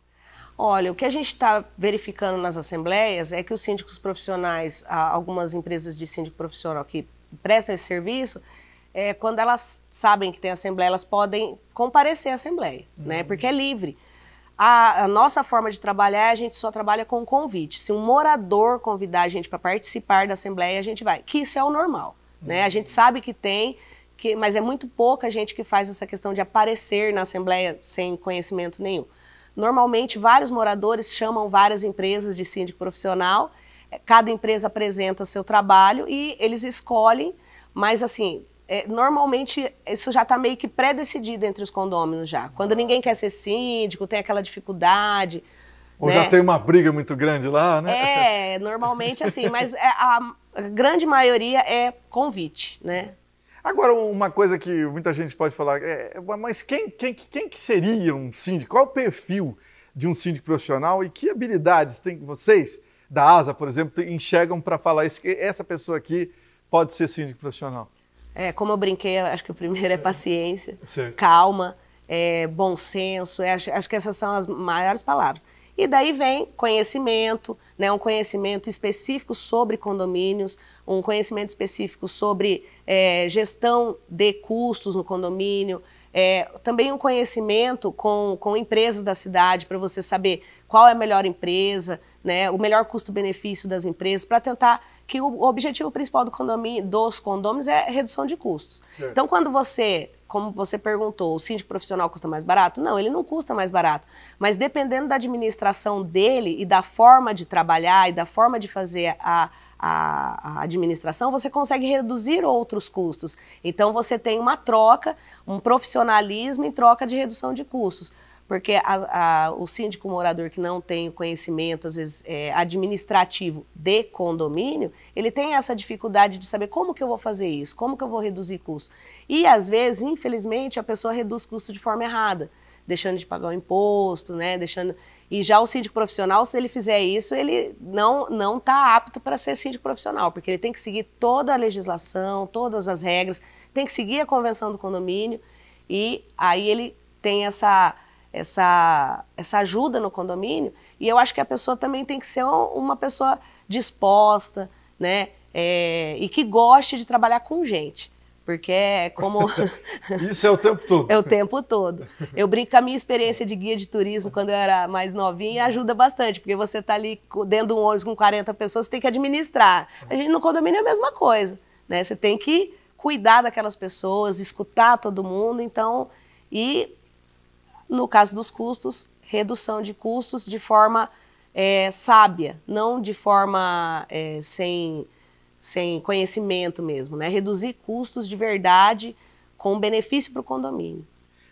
Olha, o que a gente está verificando nas assembleias é que os síndicos profissionais, algumas empresas de síndico profissional que prestam esse serviço, quando elas sabem que tem assembleia, elas podem comparecer à assembleia, né? Porque é livre. A nossa forma de trabalhar, a gente só trabalha com convite. Se um morador convidar a gente para participar da assembleia, a gente vai. Que isso é o normal, né? A gente sabe que tem, mas é muito pouca gente que faz essa questão de aparecer na assembleia sem conhecimento nenhum. Normalmente, vários moradores chamam várias empresas de síndico profissional, cada empresa apresenta seu trabalho e eles escolhem, mas assim, normalmente isso já está meio que pré-decidido entre os condôminos já. Quando ninguém quer ser síndico, tem aquela dificuldade. Ou né? Já tem uma briga muito grande lá, né? Normalmente assim, mas a grande maioria é convite, né? Agora, uma coisa que muita gente pode falar, mas quem que seria um síndico? Qual é o perfil de um síndico profissional e que habilidades tem vocês, da ASA, por exemplo, enxergam para falar essa pessoa aqui pode ser síndico profissional? Como eu brinquei, acho que o primeiro é paciência, certo. Calma, bom senso, acho que essas são as maiores palavras. E daí vem conhecimento, né, um conhecimento específico sobre condomínios, um conhecimento específico sobre gestão de custos no condomínio, também um conhecimento com empresas da cidade para você saber qual é a melhor empresa, né, o melhor custo-benefício das empresas, para tentar que o objetivo principal dos condôminos é a redução de custos. Certo. Então, quando como você perguntou, o síndico profissional custa mais barato? Não, ele não custa mais barato. Mas dependendo da administração dele e da forma de trabalhar e da forma de fazer a administração, você consegue reduzir outros custos. Então, você tem uma troca, um profissionalismo em troca de redução de custos. Porque o síndico morador que não tem o conhecimento, às vezes, administrativo de condomínio, ele tem essa dificuldade de saber como que eu vou fazer isso, como que eu vou reduzir custos. E, às vezes, infelizmente, a pessoa reduz custo de forma errada, deixando de pagar o imposto, né? E já o síndico profissional, se ele fizer isso, ele não está apto para ser síndico profissional, porque ele tem que seguir toda a legislação, todas as regras, tem que seguir a convenção do condomínio, e aí ele tem essa ajuda no condomínio, e eu acho que a pessoa também tem que ser uma pessoa disposta, né, e que goste de trabalhar com gente, porque Isso é o tempo todo. É o tempo todo. Eu brinco com a minha experiência de guia de turismo quando eu era mais novinha, ajuda bastante, porque você está ali dentro de um ônibus com 40 pessoas, você tem que administrar. A gente no condomínio é a mesma coisa, né, você tem que cuidar daquelas pessoas, escutar todo mundo, então, no caso dos custos, redução de custos de forma sábia, não de forma sem conhecimento mesmo, né? Reduzir custos de verdade com benefício para o condomínio.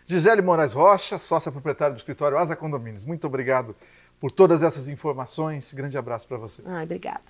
Gisele Moraes Rocha, sócia proprietária do escritório Asa Condomínios, muito obrigado por todas essas informações. Grande abraço para você. Obrigada.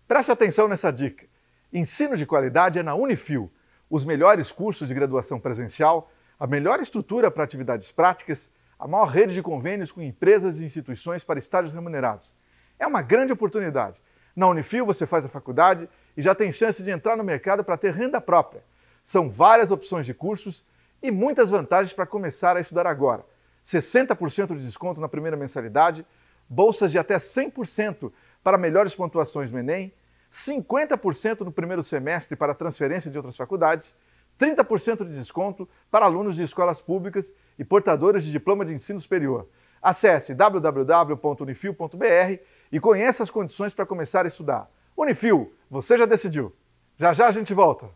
Preste atenção nessa dica. Ensino de qualidade é na Unifil. Os melhores cursos de graduação presencial, a melhor estrutura para atividades práticas, a maior rede de convênios com empresas e instituições para estágios remunerados. É uma grande oportunidade. Na Unifil você faz a faculdade e já tem chance de entrar no mercado para ter renda própria. São várias opções de cursos e muitas vantagens para começar a estudar agora. 60% de desconto na primeira mensalidade, bolsas de até 100% para melhores pontuações no Enem, 50% no primeiro semestre para transferência de outras faculdades, 30% de desconto para alunos de escolas públicas e portadores de diploma de ensino superior. Acesse www.unifil.br e conheça as condições para começar a estudar. Unifil, você já decidiu. Já já a gente volta.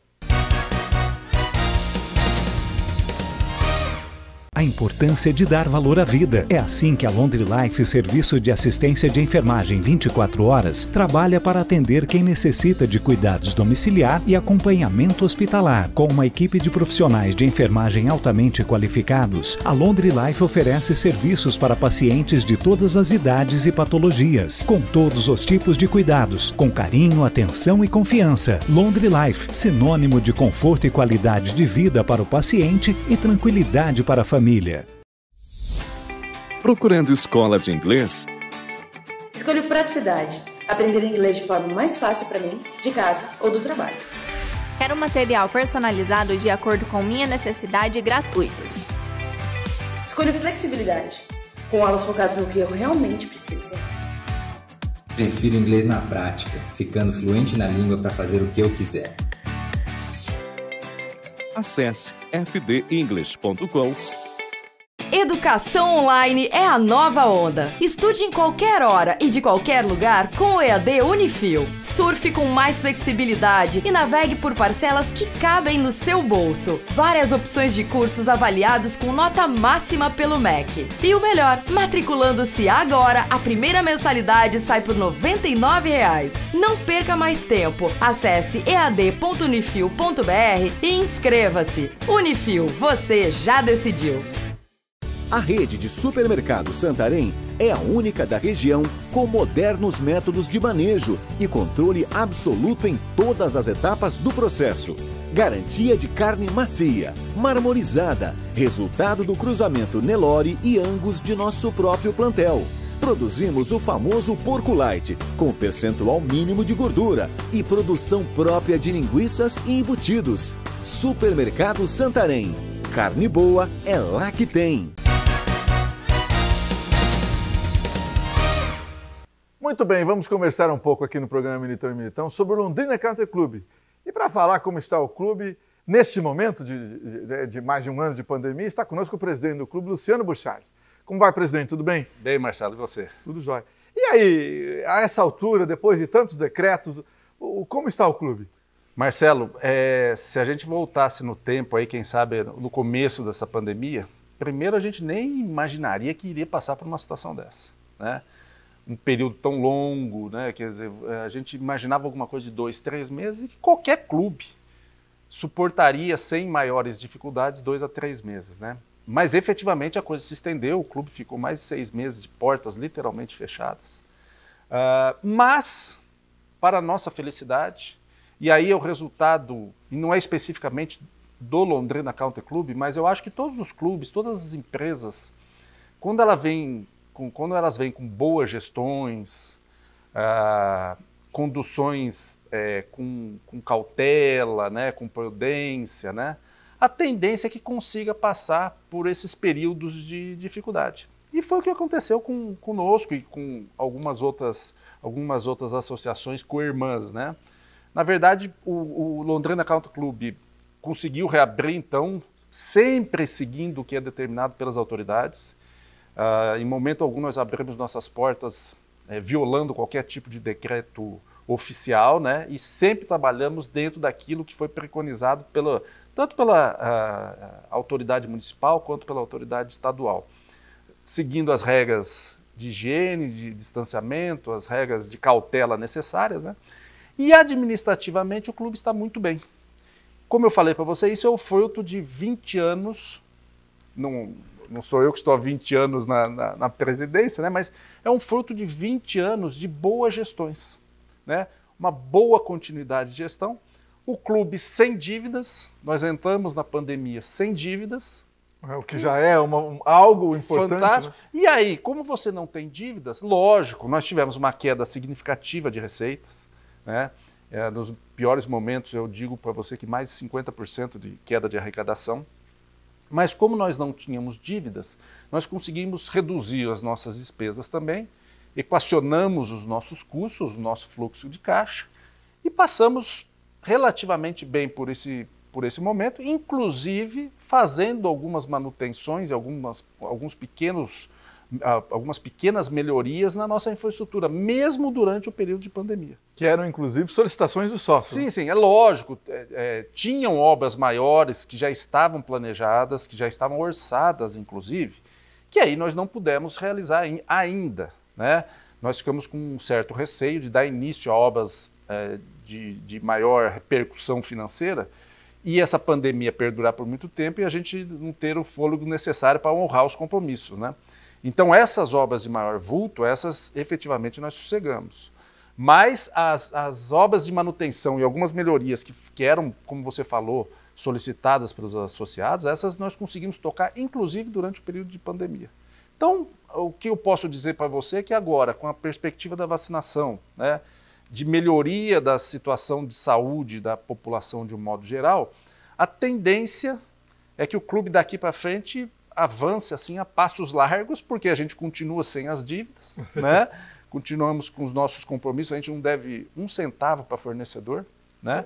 A importância de dar valor à vida. É assim que a Laundry Life, serviço de assistência de enfermagem 24 horas, trabalha para atender quem necessita de cuidados domiciliar e acompanhamento hospitalar. Com uma equipe de profissionais de enfermagem altamente qualificados, a Laundry Life oferece serviços para pacientes de todas as idades e patologias, com todos os tipos de cuidados, com carinho, atenção e confiança. Laundry Life, sinônimo de conforto e qualidade de vida para o paciente e tranquilidade para a família. Procurando escola de inglês? Escolho praticidade. Aprender inglês de forma mais fácil para mim, de casa ou do trabalho. Quero material personalizado de acordo com minha necessidade e gratuitos. Escolho flexibilidade. Com aulas focadas no que eu realmente preciso. Prefiro inglês na prática, ficando fluente na língua para fazer o que eu quiser. Acesse fdenglish.com. Educação online é a nova onda. Estude em qualquer hora e de qualquer lugar com o EAD Unifil. Surfe com mais flexibilidade e navegue por parcelas que cabem no seu bolso. Várias opções de cursos avaliados com nota máxima pelo MEC. E o melhor, matriculando-se agora, a primeira mensalidade sai por R$ 99,00. Não perca mais tempo. Acesse ead.unifil.br e inscreva-se. Unifil, você já decidiu. A rede de supermercado Santarém é a única da região com modernos métodos de manejo e controle absoluto em todas as etapas do processo. Garantia de carne macia, marmorizada, resultado do cruzamento Nelore e Angus de nosso próprio plantel. Produzimos o famoso porco light, com percentual mínimo de gordura e produção própria de linguiças e embutidos. Supermercado Santarém. Carne boa é lá que tem. Muito bem, vamos conversar um pouco aqui no programa Militão e Militão sobre o Londrina Country Club. E para falar como está o clube, neste momento de mais de um ano de pandemia, está conosco o presidente do clube, Luciano Burchardt. Como vai, presidente? Tudo bem? Bem, Marcelo, e você? Tudo jóia. E aí, a essa altura, depois de tantos decretos, como está o clube? Marcelo, se a gente voltasse no tempo, aí, quem sabe no começo dessa pandemia, primeiro a gente nem imaginaria que iria passar por uma situação dessa, né? Um período tão longo, né? Quer dizer, a gente imaginava alguma coisa de 2, 3 meses e que qualquer clube suportaria sem maiores dificuldades 2 a 3 meses, né? Mas efetivamente a coisa se estendeu, o clube ficou mais de 6 meses de portas literalmente fechadas. Mas, para a nossa felicidade, e aí é o resultado, e não é especificamente do Londrina Country Club, mas eu acho que todos os clubes, todas as empresas, quando elas vêm com boas gestões, conduções com cautela, né, com prudência, né, a tendência é que consiga passar por esses períodos de dificuldade. E foi o que aconteceu conosco e com algumas outras associações co-irmãs, né? Na verdade, o Londrina Country Club conseguiu reabrir, então, sempre seguindo o que é determinado pelas autoridades. Em momento algum nós abrimos nossas portas violando qualquer tipo de decreto oficial, né? E sempre trabalhamos dentro daquilo que foi preconizado tanto pela autoridade municipal quanto pela autoridade estadual, seguindo as regras de higiene, de distanciamento, as regras de cautela necessárias, né? E administrativamente o clube está muito bem. Como eu falei para você, isso é o fruto de 20 anos, não sou eu que estou há 20 anos na presidência, né? Mas é um fruto de 20 anos de boas gestões, né? Uma boa continuidade de gestão. O clube sem dívidas, nós entramos na pandemia sem dívidas. O que já é algo importante. Fantástico. Né? E aí, como você não tem dívidas, lógico, nós tivemos uma queda significativa de receitas, né? Nos piores momentos, eu digo para você que mais de 50% de queda de arrecadação. Mas como nós não tínhamos dívidas, nós conseguimos reduzir as nossas despesas também, equacionamos os nossos custos, o nosso fluxo de caixa e passamos relativamente bem por esse momento, inclusive fazendo algumas manutenções, algumas pequenas melhorias na nossa infraestrutura, mesmo durante o período de pandemia. Que eram, inclusive, solicitações do sócio. Sim, sim, é lógico. Tinham obras maiores que já estavam planejadas, que já estavam orçadas, inclusive, que aí nós não pudemos realizar ainda, né? Nós ficamos com um certo receio de dar início a obras de maior repercussão financeira e essa pandemia perdurar por muito tempo e a gente não ter o fôlego necessário para honrar os compromissos, né? Então, essas obras de maior vulto, essas efetivamente nós sossegamos. Mas as obras de manutenção e algumas melhorias que eram, como você falou, solicitadas pelos associados, essas nós conseguimos tocar, inclusive durante o período de pandemia. Então, o que eu posso dizer para você é que agora, com a perspectiva da vacinação, né, de melhoria da situação de saúde da população de um modo geral, a tendência é que o clube daqui para frente avance assim a passos largos, porque a gente continua sem as dívidas, né? Continuamos com os nossos compromissos, a gente não deve um centavo para fornecedor, né?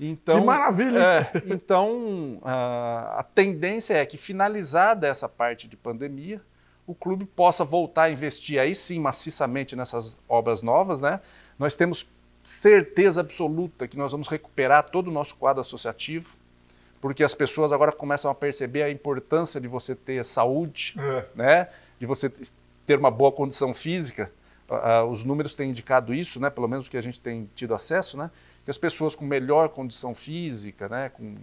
Então, que maravilha! Então, a tendência é que, finalizada essa parte de pandemia, o clube possa voltar a investir aí sim maciçamente nessas obras novas, né? Nós temos certeza absoluta que nós vamos recuperar todo o nosso quadro associativo, porque as pessoas agora começam a perceber a importância de você ter saúde, né? De você ter uma boa condição física. Os números têm indicado isso, né? Pelo menos o que a gente tem tido acesso, né? Que as pessoas com melhor condição física, né? Com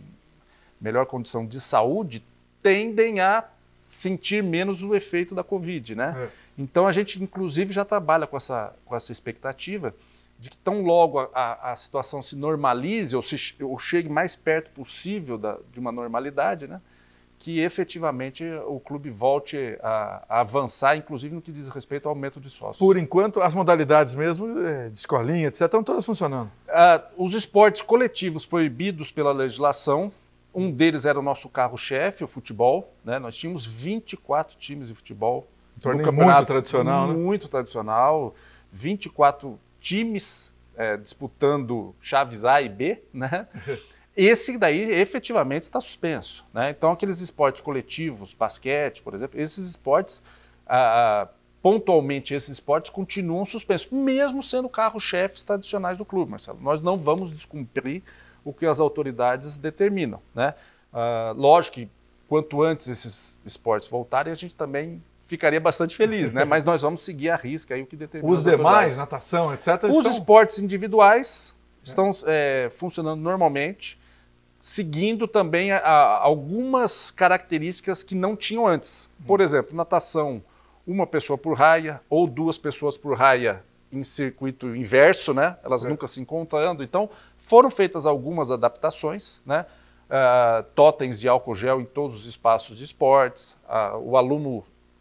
melhor condição de saúde, tendem a sentir menos o efeito da Covid, né? Então a gente, inclusive, já trabalha com essa expectativa de que tão logo a situação se normalize ou chegue mais perto possível de uma normalidade, né? Que efetivamente o clube volte a avançar, inclusive no que diz respeito ao aumento de sócios. Por enquanto, as modalidades mesmo, de escolinha, etc., estão todas funcionando. Os esportes coletivos proibidos pela legislação, um deles era o nosso carro-chefe, o futebol, né? Nós tínhamos 24 times de futebol. Um torneio muito tradicional, né? Muito tradicional, 24 times disputando chaves A e B, né? Esse daí efetivamente está suspenso, né? Então aqueles esportes coletivos, basquete, por exemplo, esses esportes, pontualmente esses esportes continuam suspensos, mesmo sendo carro-chefes tradicionais do clube, Marcelo. Nós não vamos descumprir o que as autoridades determinam, né? Lógico que quanto antes esses esportes voltarem, a gente também ficaria bastante feliz, né? Mas nós vamos seguir à risca aí o que determina os demais, natação, etc. Os esportes individuais estão funcionando normalmente, seguindo também algumas características que não tinham antes. Por exemplo, natação, uma pessoa por raia ou 2 pessoas por raia em circuito inverso, né? Elas nunca se encontrando. Então, foram feitas algumas adaptações, né? Totens de álcool gel em todos os espaços de esportes,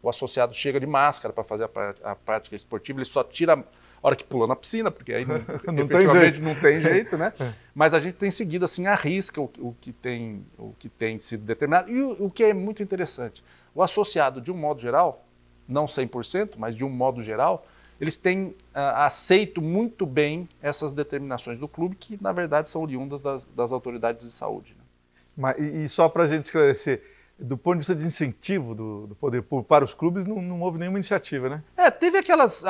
o associado chega de máscara para fazer a prática esportiva, ele só tira a hora que pula na piscina, porque aí efetivamente não tem jeito, né? Mas a gente tem seguido assim à risca o que tem sido determinado. E o que é muito interessante, o associado, de um modo geral, não 100%, mas de um modo geral, eles têm aceito muito bem essas determinações do clube, que na verdade são oriundas das autoridades de saúde, né? E só para a gente esclarecer, do ponto de vista de incentivo do poder público para os clubes, não houve nenhuma iniciativa, né? Teve aquelas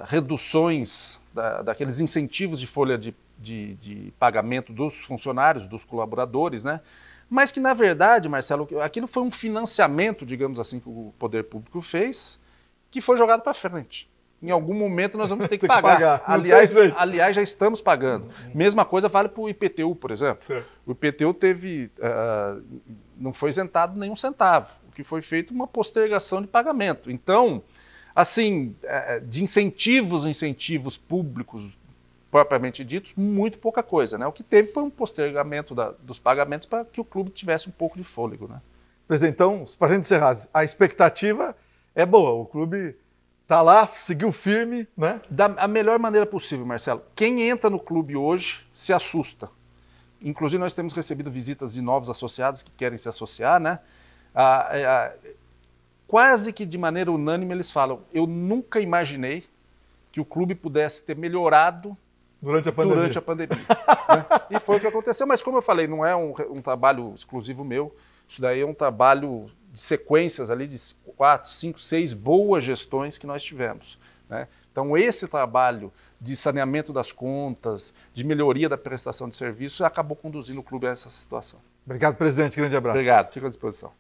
reduções, daqueles incentivos de folha de pagamento dos funcionários, dos colaboradores, né? Mas que, na verdade, Marcelo, aquilo foi um financiamento, digamos assim, que o poder público fez, que foi jogado para frente. Em algum momento nós vamos ter que pagar. Aliás, já estamos pagando. Mesma coisa vale para o IPTU, por exemplo. Certo. O IPTU não foi isentado nenhum centavo. O que foi feito uma postergação de pagamento. Então, assim, de incentivos públicos propriamente ditos, muito pouca coisa, né? O que teve foi um postergamento dos pagamentos para que o clube tivesse um pouco de fôlego, né? Presidente, então, para a gente encerrar, a expectativa é boa. O clube está lá, seguiu firme, né? Da melhor maneira possível, Marcelo. Quem entra no clube hoje se assusta. Inclusive, nós temos recebido visitas de novos associados que querem se associar, né? Quase que de maneira unânime eles falam, eu nunca imaginei que o clube pudesse ter melhorado durante a pandemia. Né? E foi o que aconteceu, mas como eu falei, não é um trabalho exclusivo meu, isso daí é um trabalho de sequências ali de 4, 5, 6 boas gestões que nós tivemos, né? Então esse trabalho de saneamento das contas, de melhoria da prestação de serviço, acabou conduzindo o clube a essa situação. Obrigado, presidente. Grande abraço. Obrigado, fico à disposição.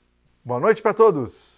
Boa noite para todos.